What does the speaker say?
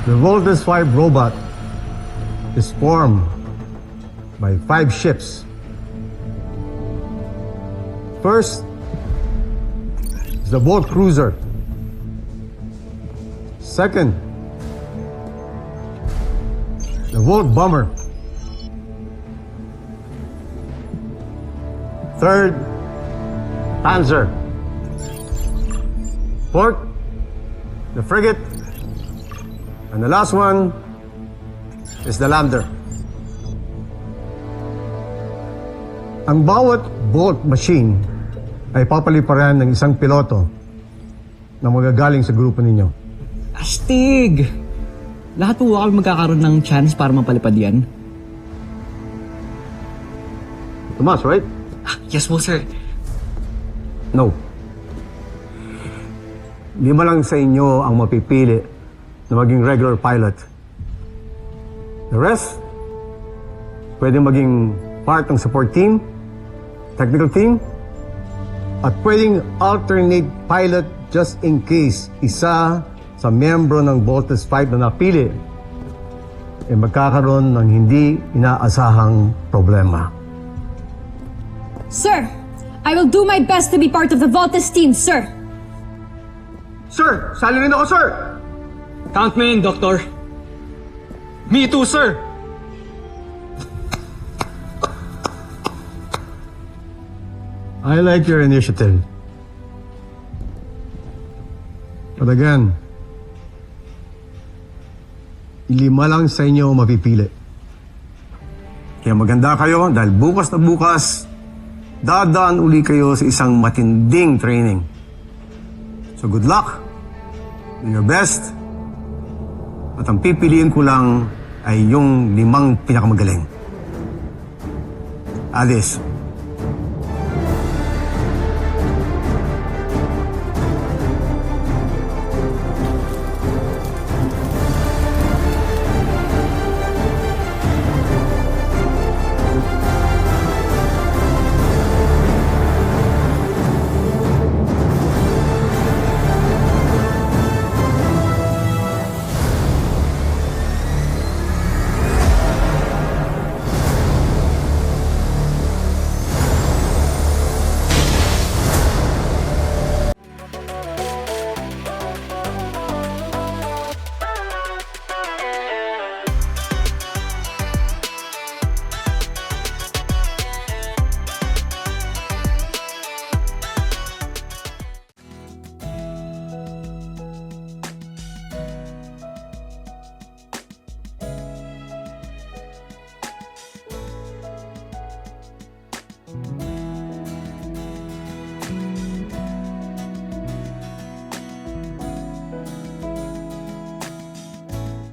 The Voltes 5 robot is formed by 5 ships. First is the Volt Cruiser. Second, the Volt Bomber. Third, Panzer. Fourth, the Frigate. And the last one is the Lander. Ang bawat Volt machine ay papaliparan ng isang piloto na magagaling sa grupo ninyo. Astig! Lahat po kami magkakaroon ng chance para mapalipad yan. Tomas, right? Yes po, sir. No. 5 lang sa inyo ang mapipili na maging regular pilot. The rest, pwede maging part ng support team, technical team, at pwedeng alternate pilot just in case isa sa miyembro ng Voltes 5 na napili ay magkakaroon ng hindi inaasahang problema. Sir, I will do my best to be part of the Voltes team, sir. Sir, sali rin ako, sir! Count me in, Doctor. Me too, sir. I like your initiative. But again, 5 lang sa inyo mapipili. Kaya maganda kayo dahil bukas na bukas, dadaan uli kayo sa isang matinding training. So good luck, do your best, at ang pipiliin ko lang ay yung 5 pinakamagaling. Alice.